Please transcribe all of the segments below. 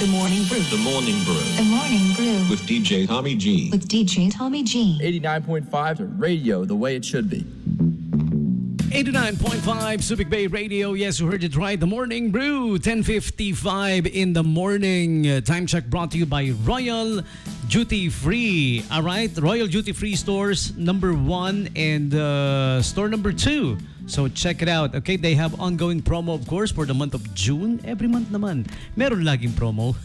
The Morning Brew. The Morning Brew. The Morning Brew. With DJ Tommy G. With DJ Tommy G. 89.5 radio, the way it should be. 89.5 Subic Bay Radio. Yes, you heard it right. The Morning Brew, 10:55 in the morning. Time check brought to you by Royal Duty Free. All right, Royal Duty Free stores number 1 and store number 2. So check it out. Okay, they have ongoing promo, of course, for the month of June. Every month naman, meron laging promo.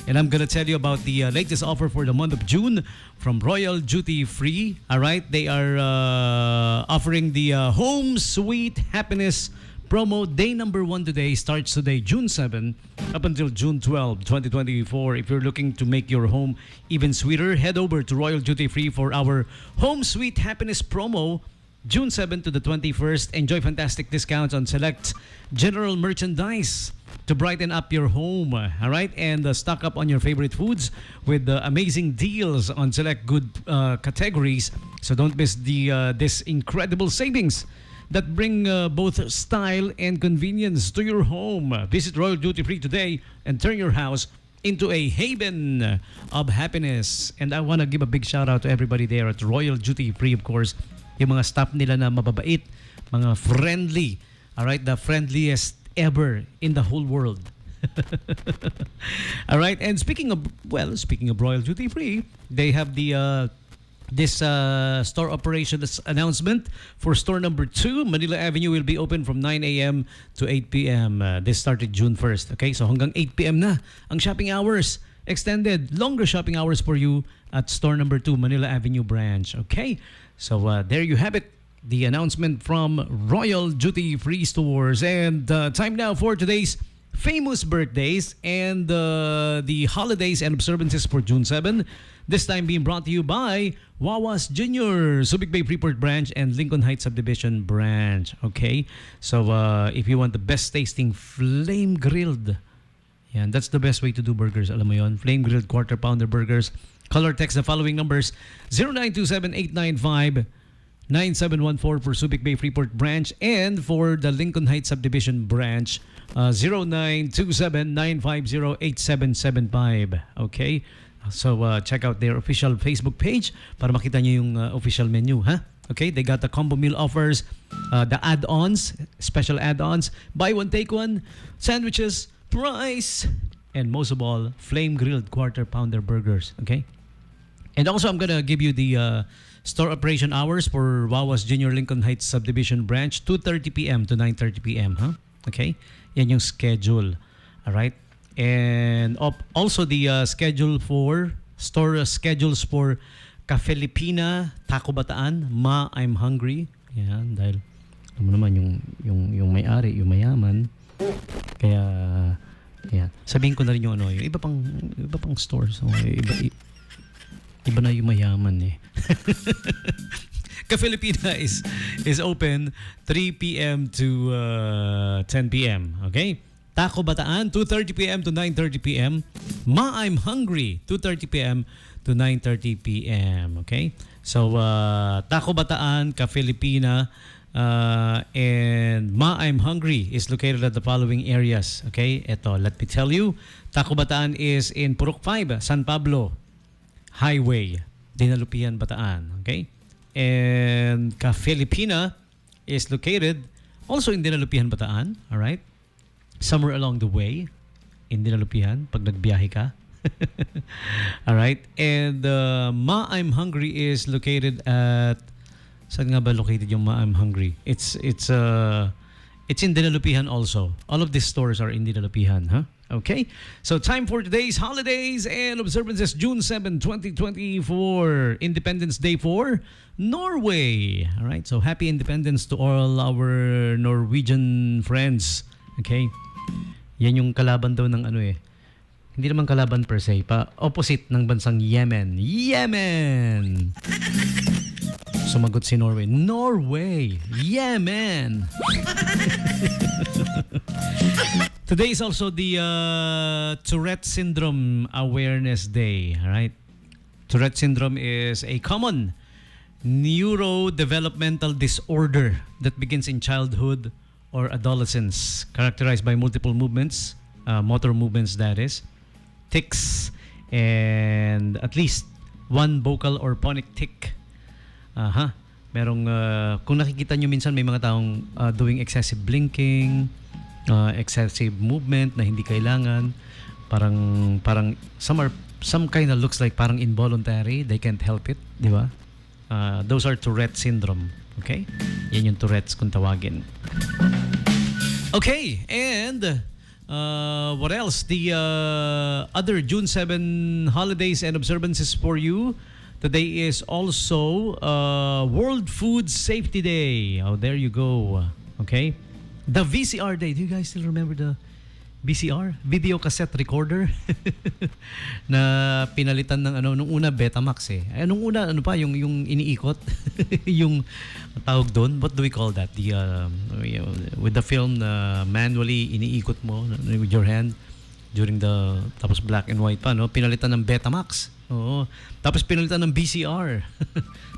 And I'm gonna tell you about the latest offer for the month of June from Royal Duty Free. All right, they are offering the Home Sweet Happiness promo. Day number 1 today starts today, June 7, up until June 12, 2024. If you're looking to make your home even sweeter, head over to Royal Duty Free for our Home Sweet Happiness promo. June 7 to the 21st, enjoy fantastic discounts on select general merchandise to brighten up your home. All right? And stock up on your favorite foods with amazing deals on select good categories. So don't miss this incredible savings that bring both style and convenience to your home. Visit Royal Duty Free today and turn your house into a haven of happiness. And I want to give a big shout out to everybody there at Royal Duty Free, of course. Yung mga staff nila na mababait, mga friendly, all right, the friendliest ever in the whole world. All right, and speaking of Royal Duty Free, they have the this store operations announcement for store number 2. Manila Avenue will be open from 9 a.m. to 8 p.m. This started June 1st. Okay, so hanggang 8 p.m. na ang shopping hours. Extended, longer shopping hours for you at store number 2, Manila Avenue branch. Okay, so there you have it. The announcement from Royal Duty Free stores. And time now for today's famous birthdays and the holidays and observances for June 7. This time being brought to you by Wawas Jr., Subic Bay Freeport branch and Lincoln Heights Subdivision branch. Okay, so if you want the best tasting flame grilled, yeah, that's the best way to do burgers. Alam mo yon, flame grilled quarter pounder burgers. Color text the following numbers: 0927-895-9714 for Subic Bay Freeport branch, and for the Lincoln Heights Subdivision branch, 0927-950-8775. Okay, so check out their official Facebook page para makita nyo yung official menu, ha? Okay, they got the combo meal offers, the add-ons, special add-ons, buy one take one, sandwiches, price, and most of all, flame grilled quarter pounder burgers. Okay, and also I'm gonna give you the store operation hours for Wawas Junior Lincoln Heights Subdivision branch, 2:30 p.m. to 9:30 p.m. Huh? Okay, yan yung schedule. All right, and also the schedule for store schedules for Ka-Filipina, Taco Bataan, Ma I'm Hungry. Yan, dahil alam mo naman yung may-ari, yung mayaman. Kaya yan. Sabihin ko na rin yung yung iba pang stores. So, iba na yung mayaman eh. Ka-Filipina is open 3 p.m. to 10 p.m. Okay? Taco Bataan 2:30 p.m. to 9:30 p.m. Ma I'm Hungry 2:30 p.m. to 9:30 p.m. Okay? So Taco Bataan, Ka-Filipina, and Ma I'm Hungry is located at the following areas. Okay? Ito, let me tell you. Taco Bataan is in Purok 5, San Pablo Highway, Dinalupian, Bataan. Okay? And Ka-Filipina is located also in Dinalupian, Bataan. Alright? Somewhere along the way in Dinalupian pag nagbiyahe ka. Alright? And Ma I'm Hungry is located at, saan nga ba located yung Ma I'm Hungry? It's in Dinalupian also. All of these stores are in Dinalupian, huh? Okay? So time for today's holidays and observances. June 7, 2024. Independence Day for Norway. Alright? So happy independence to all our Norwegian friends. Okay? Yan yung kalaban daw ng hindi naman kalaban per se, opposite ng bansang Yemen. Yemen! Sumagot si Norway. Norway! Yemen! Today is also the Tourette Syndrome Awareness Day. Alright? Tourette Syndrome is a common neurodevelopmental disorder that begins in childhood or adolescence, characterized by multiple movements, motor movements that is, tics, and at least one vocal or phonic tic. Merong, kung nakikita nyo minsan may mga taong doing excessive blinking, excessive movement na hindi kailangan, parang some kind of looks like parang involuntary, they can't help it, di ba? Those are Tourette syndrome, okay? Yan yung Tourette's kung tawagin. Okay, and what else? The other June 7 holidays and observances for you. Today is also World Food Safety Day. Oh, there you go. Okay. The VCR Day. Do you guys still remember the VCR? Video cassette recorder? Na pinalitan ng nung una Betamax eh. Nung una yung iniikot? Yung tawag doon, what do we call that? The with the film manually iniikot mo with your hand during the tapos black and white pa, no? Pinalitan ng Betamax. Oo. Tapos pinalitan ng VCR.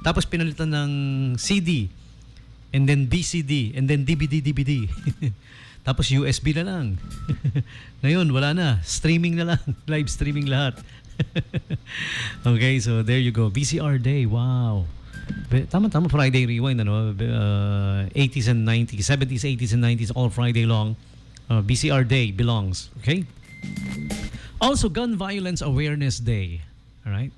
Tapos pinalitan ng CD. And then VCD. And then DVD. Tapos USB na lang. Ngayon, wala na. Streaming na lang. Live streaming lahat. Okay, so there you go. VCR Day. Wow. Tama, Friday Rewind. 80s and 90s. 70s, 80s, and 90s. All Friday long. VCR Day belongs. Okay? Also, Gun Violence Awareness Day. Alright?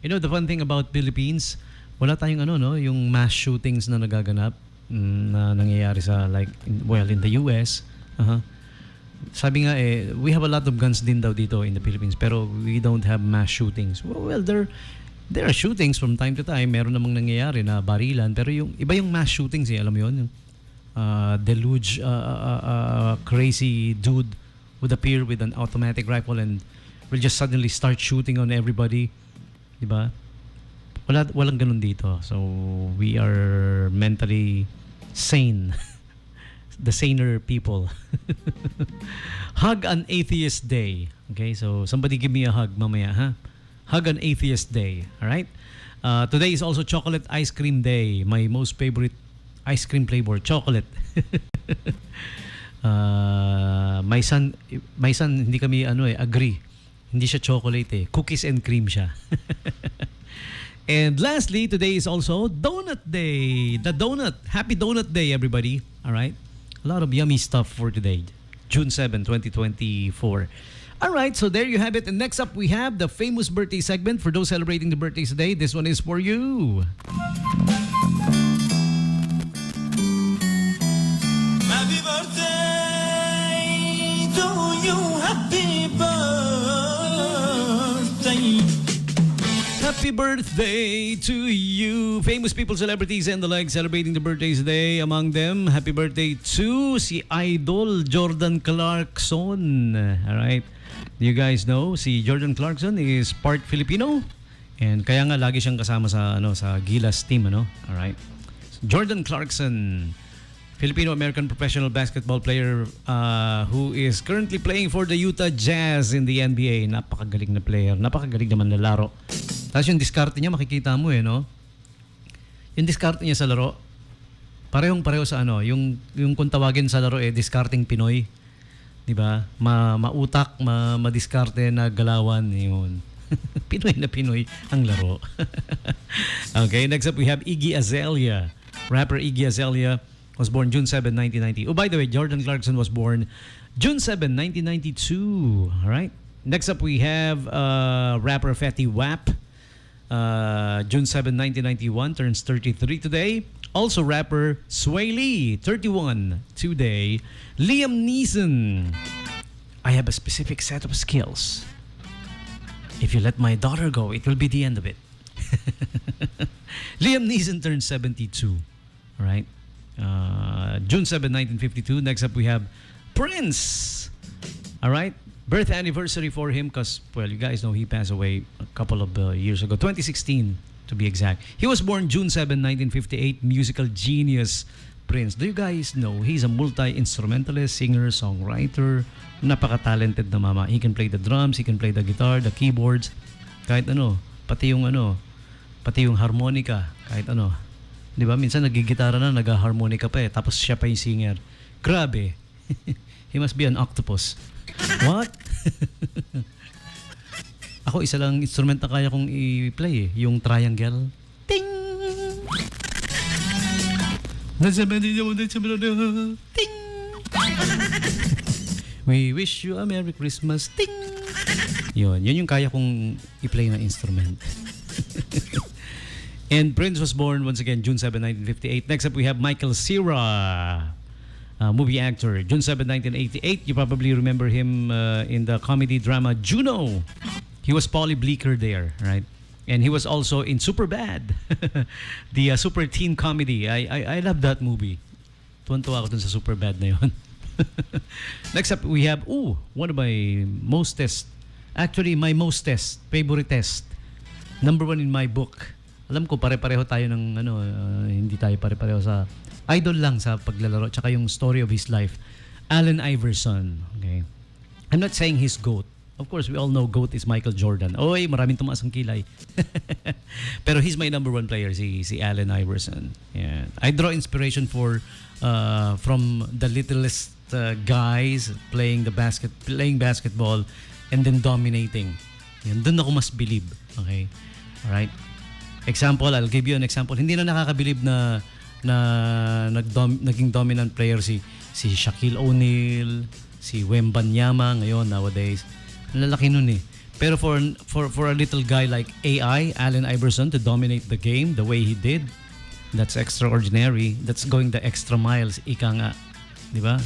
You know, the fun thing about Philippines, wala tayong yung mass shootings na nagaganap na nangyayari sa in the US. Sabi nga we have a lot of guns din daw dito in the Philippines pero we don't have mass shootings. Well, there are shootings from time to time. Meron namang nangyayari na barilan pero yung iba yung mass shootings alam mo yun, yung deluge crazy dude would appear with an automatic rifle and will just suddenly start shooting on everybody. Diba? Walang ganun dito. So, we are mentally sane. The saner people. Hug an Atheist Day. Okay, so somebody give me a hug mamaya, ha? Hug an Atheist Day. Alright? Today is also Chocolate Ice Cream Day. My most favorite ice cream flavor, chocolate. My son hindi kami agree. Hindi siya chocolate eh. Cookies and cream siya. And lastly, today is also Donut Day. The donut. Happy Donut Day, everybody. All right? A lot of yummy stuff for today. June 7, 2024. All right, so there you have it. And next up, we have the famous birthday segment. For those celebrating the birthdays today, this one is for you. Happy birthday to you. Happy birthday. Happy birthday to you. Famous people, celebrities, and the like celebrating the birthdays today. Among them, happy birthday to si Idol Jordan Clarkson. Alright. Do you guys know si Jordan Clarkson is part Filipino? And kaya nga lagi siyang kasama sa sa Gilas team, Alright. Jordan Clarkson, Filipino-American professional basketball player who is currently playing for the Utah Jazz in the NBA. Napakagaling na player. Napakagaling naman na laro. Tapos yung diskarte niya, makikita mo no? Yung diskarte niya sa laro, parehong-pareho sa yung kung tawagin sa laro diskarting Pinoy. Diba? Mautak, madiskarte na galawan. Yun. Pinoy na Pinoy ang laro. Okay, next up we have Iggy Azalea. Rapper Iggy Azalea was born June 7, 1990. Oh, by the way, Jordan Clarkson was born June 7, 1992. All right. Next up, we have rapper Fetty Wap. June 7, 1991, turns 33 today. Also, rapper Sway Lee, 31 today. Liam Neeson. I have a specific set of skills. If you let my daughter go, it will be the end of it. Liam Neeson turns 72. All right. June 7, 1952. Next up, we have Prince. All right. Birth anniversary for him because, well, you guys know he passed away a couple of years ago. 2016, to be exact. He was born June 7, 1958. Musical genius, Prince. Do you guys know he's a multi-instrumentalist, singer, songwriter, napaka-talented na mama. He can play the drums, he can play the guitar, the keyboards, kahit pati yung harmonica, kahit Di ba? Minsan nagigitara na, nag-harmonica pa tapos siya pa yung singer. Grabe. He must be an octopus. What? Ako, isa lang instrument na kaya kong i-play eh. Yung triangle. Ting! Ting! We wish you a Merry Christmas. Ting! Yun yung kaya kong i-play na instrument. And Prince was born once again June 7, 1958. Next up we have Michael Cera, movie actor. June 7, 1988. You probably remember him in the comedy drama Juno. He was Polly Bleeker there, right? And he was also in Superbad, the super teen comedy. I love that movie. Tuwan-tuwa ako dun sa Superbad na yun. Next up, we have, one of my my mostest, favorite test. Number 1 in my book. Alam ko, pare-pareho tayo ng, hindi tayo pare-pareho sa, idol lang sa paglalaro, tsaka yung story of his life. Allen Iverson, okay? I'm not saying he's GOAT. Of course, we all know GOAT is Michael Jordan. Oy, maraming tumaas ang kilay. Pero he's my number 1 player, si Allen Iverson. Yeah. I draw inspiration from the littlest guys playing basketball and then dominating. Yan, doon ako mas believe. Okay? Alright? Example, I'll give you an example. Hindi na nakakabilib na naging dominant player si Shaquille O'Neal, si Wembanyama ngayon nowadays. Lalaki nun eh. Pero for a little guy like Allen Iverson to dominate the game the way he did, that's extraordinary. That's going the extra miles. Ika nga. Di ba?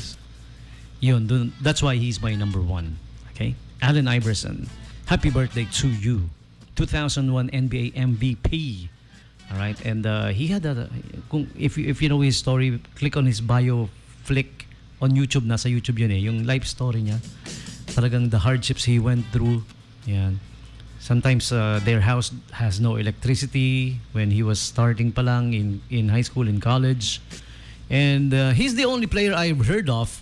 Yun. That's why he's my number 1. Okay? Allen Iverson. Happy birthday to you. 2001 NBA MVP. Alright? And he had if you know his story, click on his bio flick on YouTube. Nasa YouTube yun eh. Yung life story niya. Talagang the hardships he went through. Yan. Sometimes their house has no electricity when he was starting pa lang in high school, in college. And he's the only player I've heard of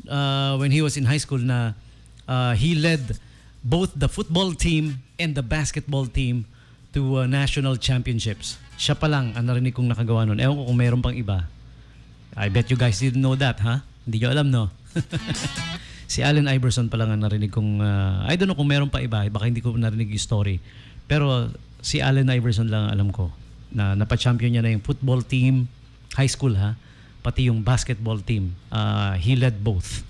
when he was in high school na he led both the football team and the basketball team to national championships. Siya pa lang ang narinig kong nakagawa nun. Ewan ko kung mayroon pang iba. I bet you guys didn't know that, ha? Hindi nyo alam, no? Si Allen Iverson pa lang ang narinig kong, I don't know kung meron pa iba, baka hindi ko narinig yung story. Pero si Allen Iverson lang alam ko na napa-champion niya na yung football team, high school ha, pati yung basketball team. He led both.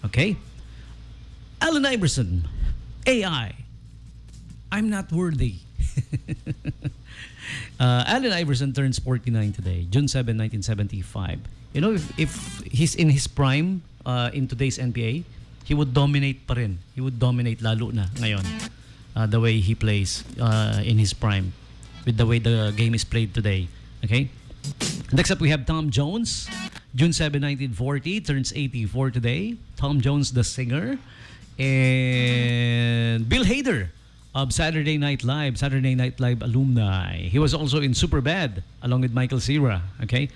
Okay? Allen Iverson, AI, I'm not worthy. Allen Iverson turns 49 today, June 7, 1975. You know, if he's in his prime, in today's NBA, he would dominate pa rin. He would dominate lalo na ngayon. The way he plays in his prime. With the way the game is played today. Okay? Next up, we have Tom Jones. June 7, 1940. Turns 84 today. Tom Jones, the singer. And Bill Hader of Saturday Night Live alumni. He was also in Superbad along with Michael Cera. Okay?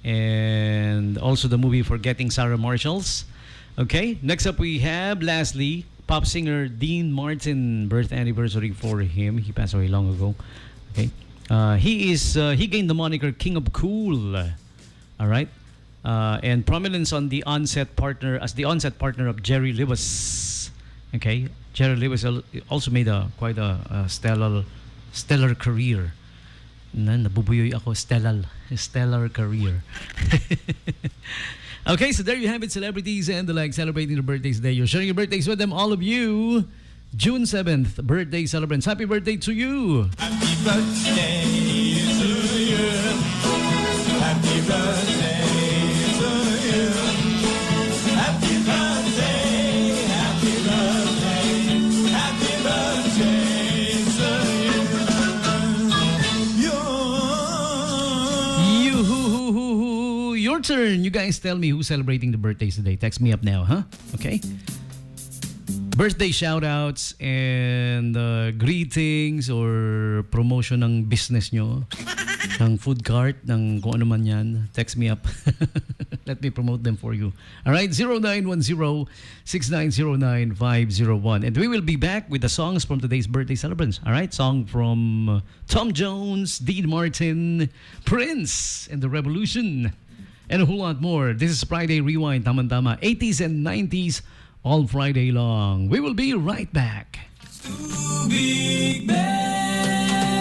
And also the movie Forgetting Sarah Marshalls. Okay, next up we have, lastly, pop singer Dean Martin. Birth anniversary for him. He passed away long ago. Okay, he gained the moniker King of Cool. All right, and prominence on the onset partner of Jerry Lewis. Okay, Jerry Lewis also made quite a stellar career. Nabubuyoy ako, stellar career. Okay, so there you have it, celebrities and the like celebrating their birthdays today. You're sharing your birthdays with them, all of you. June 7th, birthday celebrants. Happy birthday to you. Happy birthday to you. Happy birthday to you. Happy birthday, happy birthday, happy birthday to you. Your turn. You guys tell me who's celebrating the birthdays today. Text me up now, huh? Okay. Birthday shoutouts and greetings or promotion ng business nyo, ng food cart, ng kung ano man yan. Text me up. Let me promote them for you. All right, 0910-6909-501. And we will be back with the songs from today's birthday celebrants. All right, song from Tom Jones, Dean Martin, Prince, and The Revolution. and a whole lot more. This is Friday Rewind, tama-tama. 80s and 90s, all Friday long. We will be right back.